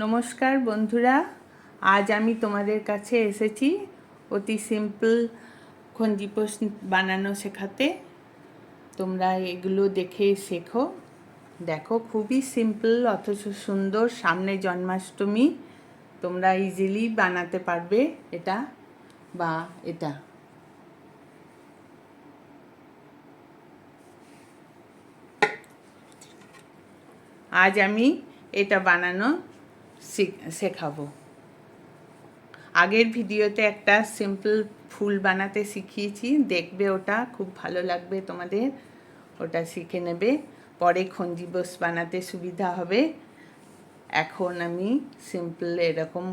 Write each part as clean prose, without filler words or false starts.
নমস্কার বন্ধুরা, আজ আমি তোমাদের কাছে এসেছি অতি সিম্পল খঞ্জিপোষ বানানো শেখাতে। তোমরা এগুলো দেখে শেখো। দেখো, খুবই সিম্পল অথচ সুন্দর। সামনে জন্মাষ্টমী, তোমরা ইজিলি বানাতে পারবে এটা বা এটা। আজ আমি এটা বানানো শেখাবো। আগের ভিডিওতে একটা সিম্পল ফুল বানাতে শিখিয়েছি, দেখবে, ওটা খুব ভালো লাগবে তোমাদের। ওটা শিখে নেবে, পরে খঞ্জিপোষ বানাতে সুবিধা হবে। এখন আমি সিম্পল এরকম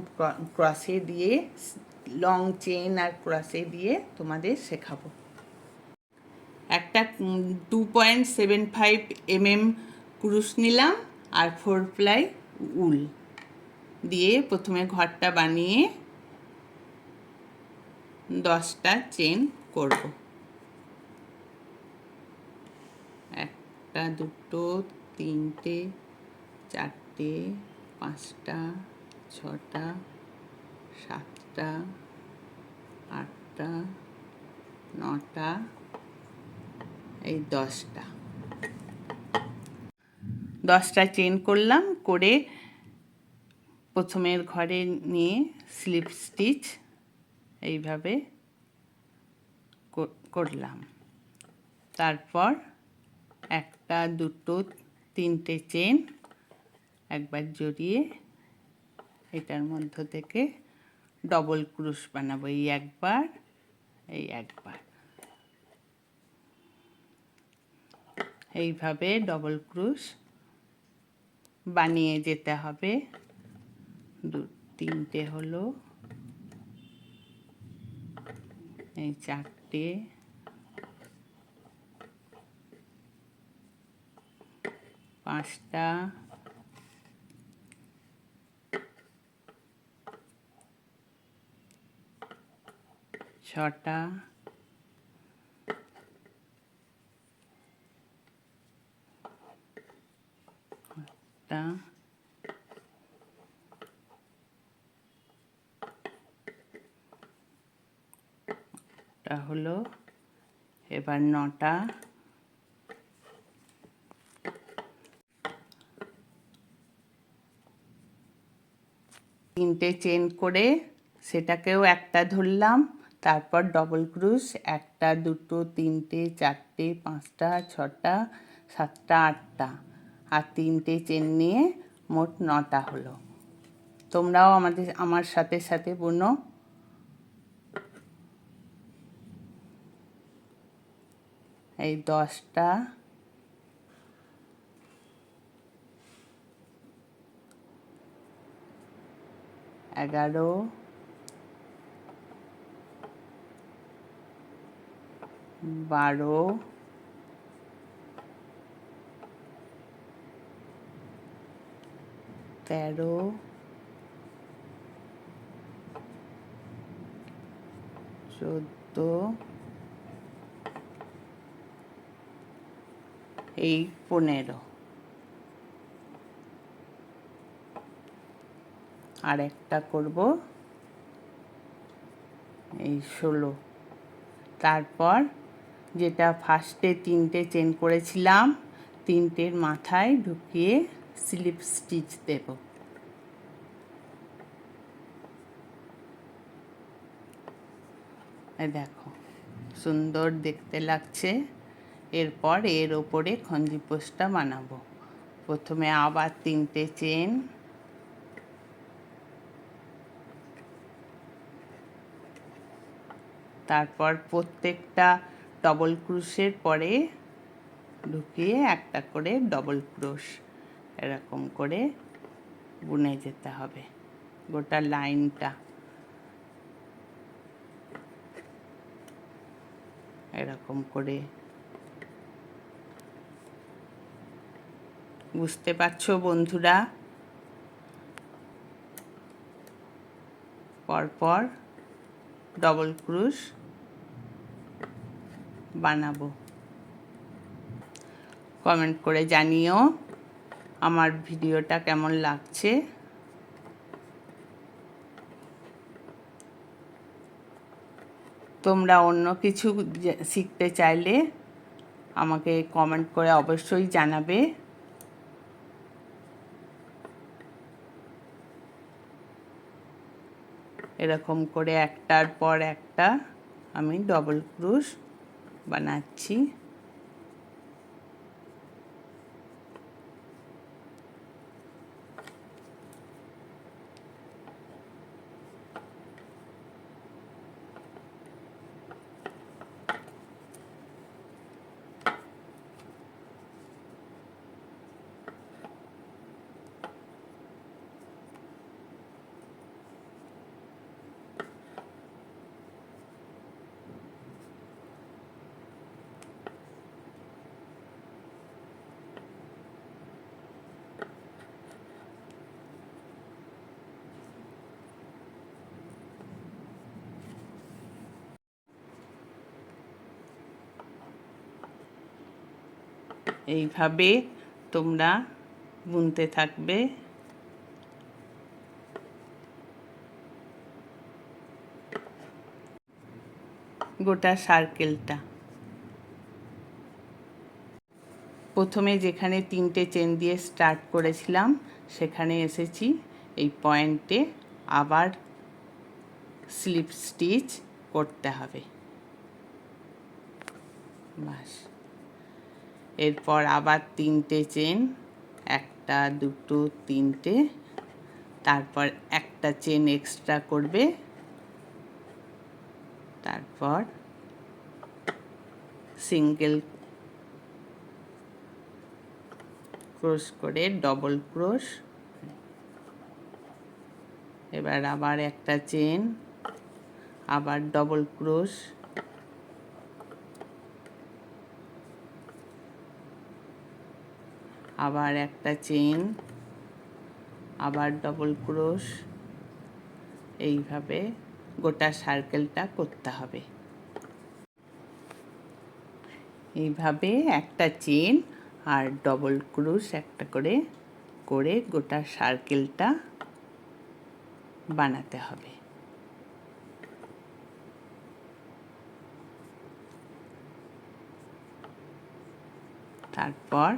ক্রসে দিয়ে, লং চেন আর ক্রসে দিয়ে তোমাদের শেখাবো। একটা 2.75 mm কুরুশ নিলাম আর 4 ply উল দিয়ে প্রথমে ঘরটা বানিয়ে 10টা চেন করব। একটা, দুটো, তিনটে, চারটে, পাঁচটা, ছটা, সাতটা, আটটা, নটা, এই 10টা চেন করলাম। করে প্রথমের ঘরে নিয়ে স্লিপ স্টিচ এইভাবে করলাম। তারপর একটা, দুটো, তিনটে চেন একবার জড়িয়ে এটার মধ্য থেকে ডবল ক্রুশ বানাবো। এই একবার, এই একবার, এইভাবে ডবল ক্রুশ বানিয়ে যেতে হবে। তিনটে হলো, এই চারটে, পাঁচটা, ছটা, আটটা, হলো। এবার 9টা, তিনটে চেন করে সেটাকেও একটা ধরলাম। তারপর ডবল ক্রুশ, একটা, দুটো, তিনটে, চারটে, পাঁচটা, ছটা, সাতটা, আটটা, আর তিনটে চেন নিয়ে মোট 9টা হলো। তোমরাও আমার সাথে সাথে বুনো। এই 10টা, 11, 12, 13, 14, এই 15, আর একটা করব এই 16। তারপর যেটা ফার্স্টে তিনটে চেন করেছিলাম, তিনটের মাথায় ঢুকিয়ে স্লিপ স্টিচ দেব। দেখো, সুন্দর দেখতে লাগছে। এরপর এর ওপরে খঞ্জিপোষটা বানাবো। প্রথমে আবার তিনটে চেন, তারপর প্রত্যেকটা ডবল ক্রুশের পরে ঢুকিয়ে একটা করে ডবল ক্রোশ এরকম করে বুনে যেতে হবে গোটা লাইনটা। এরকম করে, বুঝতে পারছো বন্ধুরা? পরপর ডবল ক্রুশ বানাবো। কমেন্ট করে জানিও আমার ভিডিওটা কেমন লাগছে। তোমরা অন্য কিছু শিখতে চাইলে আমাকে কমেন্ট করে অবশ্যই জানাবে। এরকম করে একটার পর একটা আমি ডবল ক্রোশ বানাচ্ছি। এইভাবে তোমরা বুনতে থাকবে। গোটা সার্কেলটা প্রথমে যেখানে 3টে চেন দিয়ে স্টার্ট করেছিলাম সেখানে এসেছি। এই পয়েন্টে আবার স্লিপ স্টিচ করতে হবে। বাস, এরপর আবার 3টে চেন, 1 2 3টে, তারপর একটা চেন এক্সট্রা করবে, তারপর সিঙ্গেল ক্রোশ করে ডবল ক্রোশ, এবার আবার একটা চেন, আবার ডবল ক্রোশ, আবার একটা চেন, আবার ডবল ক্রোশ। এইভাবে গোটা সার্কেলটা করতে হবে। এইভাবে একটা চেন আর ডবল ক্রোশ একটা করে করে গোটা সার্কেলটা বানাতে হবে। তারপর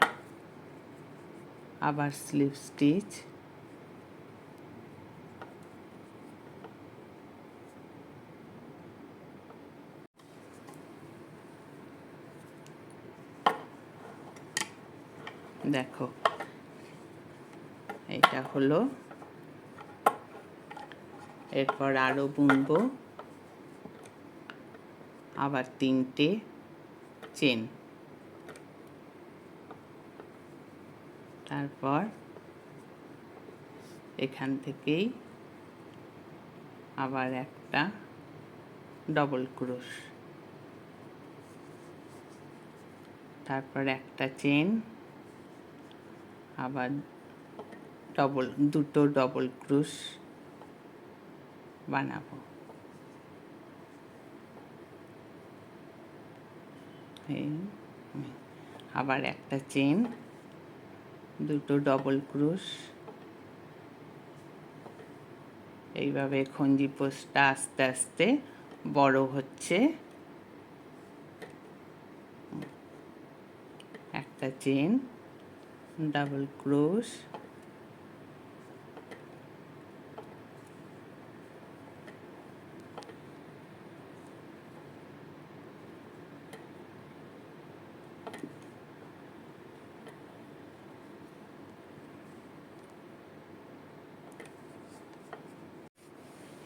আবার স্লিপ স্টিচ, দেখো এটা হলো। এরপর আরও বুনবো, আবার 3টে চেন, তারপর এখান থেকেই আবার একটা ডবল ক্রোশ, তারপর একটা চেন, আবার দুটো ডবল ক্রোশ বানাবো। আবার একটা চেন, দুটো ডবল ক্রোশ। এইভাবে খঞ্জি পোস্টটা আস্তে আস্তে বড় হচ্ছে। একটা চেন, ডাবল ক্রোশ,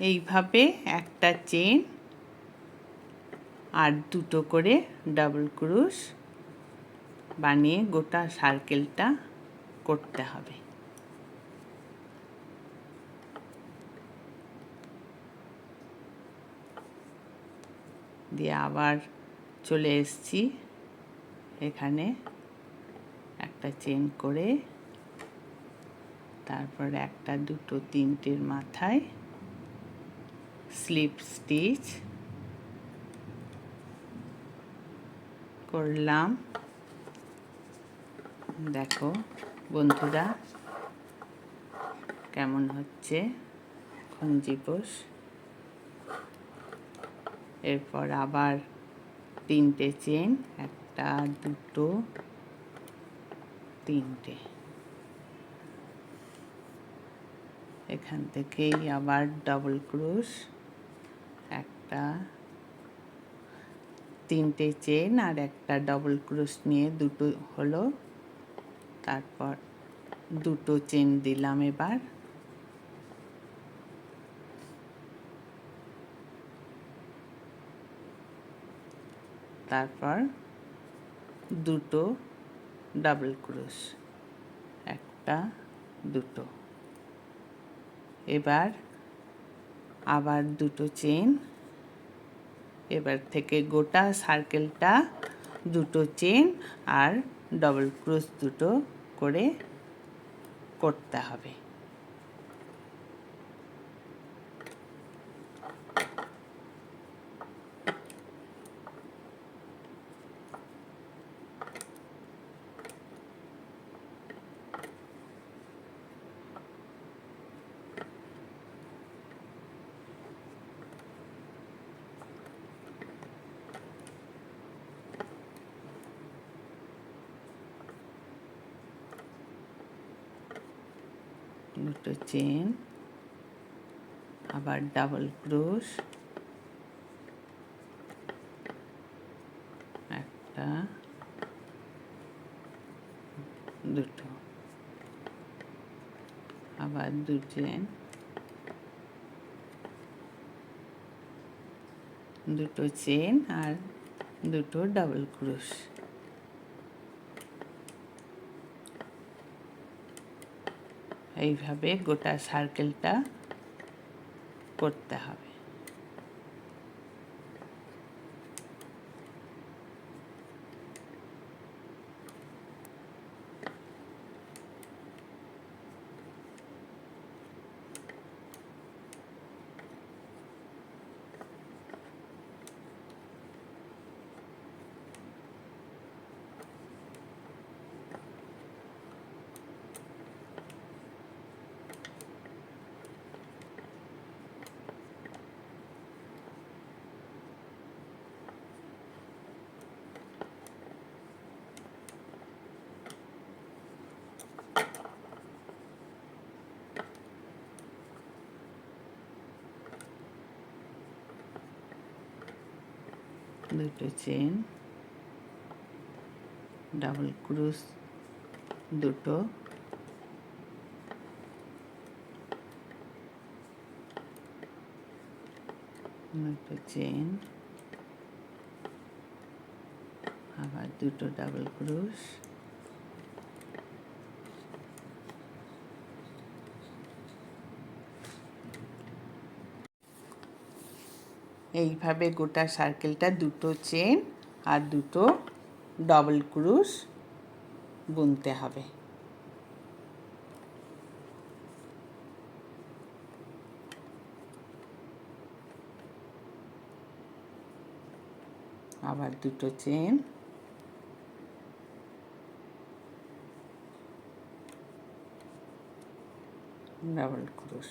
এইভাবে একটা চেন আর দুটো করে ডাবল ক্রোশ বানিয়ে গোটা সার্কেলটা করতে হবে। দিয়ে আবার চলে এসেছি এখানে একটা চেন করে, তারপর একটা দুটো তিনটের মাথায় স্লিপ স্টিচ করলাম। দেখো বন্ধুরা কেমন হচ্ছে খঞ্জি পোষ। এরপর আবার 3টে চেন, 1 2 3টে। এখান থেকেই আবার ডাবল ক্রোশ, 3টে চেন আর 1 ডাবল ক্রোশ নিয়ে 2 হলো। তারপর 2 চেন দিলাম এবার, তারপর 2 ডাবল ক্রোশ, 1 2। এবার আবার 2 চেন। এবার থেকে গোটা সার্কেলটা 2 চেন আর ডাবল ক্রোশ 2 করে করতে হবে। দুটো চেন, আবার ডাবল ক্রোশ, 1 2, আবার 2 চেন, 2 চেন আর 2 ডাবল ক্রোশ। এইভাবে গোটা সার্কেলটা করতে হবে। দুটো চেন, ডাবল ক্রোশ 2, দুটো চেন, আবার 2 ডাবল ক্রোশ, এইভাবে গোটা সার্কেলটা 2 চেন আর 2 ডাবল ক্রোশ বুনতে হবে। আবার 2 চেন, ডাবল ক্রোশ,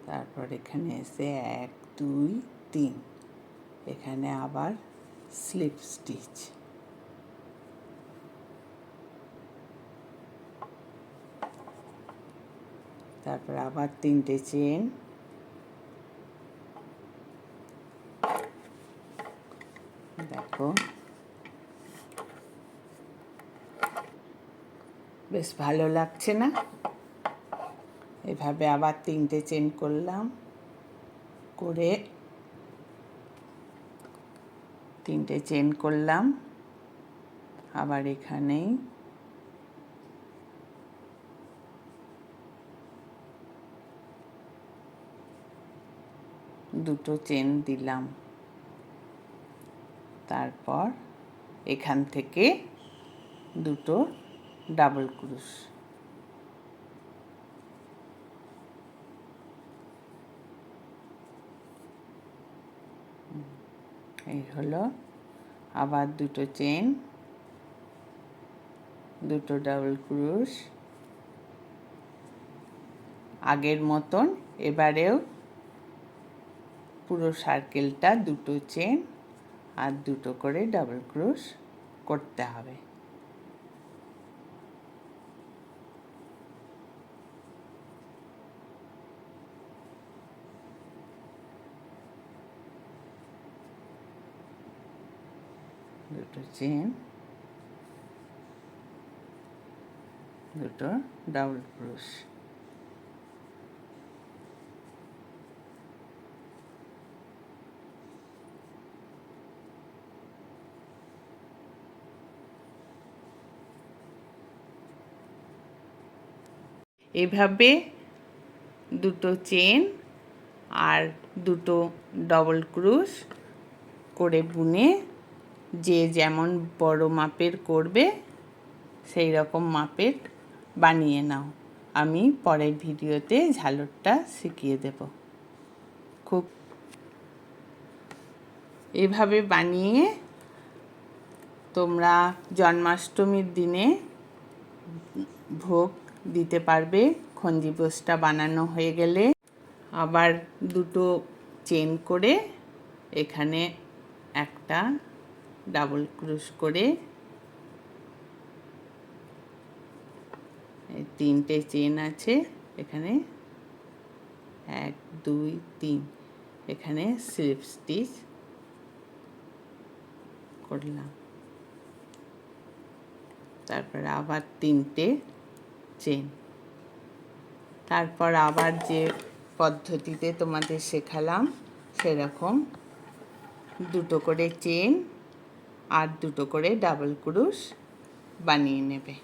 তারপর এখানে এসে 1 2 3, এখানে আবার স্লিপ স্টিচ, তারপর আবার 3টে চেন, দেখো বেশ ভালো লাগছে না? এভাবে আবার 3টে চেন করলাম, করে 3টে চেন করলাম, আবার এখানেই দুটো চেন দিলাম, তারপর এখান থেকে 2 ডাবল ক্রোশ, এই হলো, আবার দুটো চেন, দুটো ডাবল ক্রোশ, আগের মতন এবারেও পুরো সার্কেলটা দুটো চেন আর দুটো করে ডাবল ক্রোশ করতে হবে। দুটো চেন, দুটো ডাবল ক্রোশ। এভাবে দুটো চেন আর দুটো ডবল ক্রোশ করে বুনে যে যেমন বড় মাপের করবে সেই রকম মাপের বানিয়ে নাও। আমি পরের ভিডিওতে ঝালরটা শিখিয়ে দেব। খুব এভাবে বানিয়ে তোমরা জন্মাষ্টমীর দিনে ভোগ দিতে পারবে। খঞ্জিবসটা বানানো হয়ে গেলে আবার দুটো চেন করে এখানে একটা ডাবল ক্রোশ করে তিনটে চেন আছে এখানে, 1 2 3, এখানে স্লিপ স্টিচ করলাম। তারপর আবার তিনটে চেন, তারপর আবার যে পদ্ধতিতে তোমাদের শেখালাম সেরকম দুটো করে চেন আর দুটো করে ডাবল ক্রোশ বানিয়ে নেবে।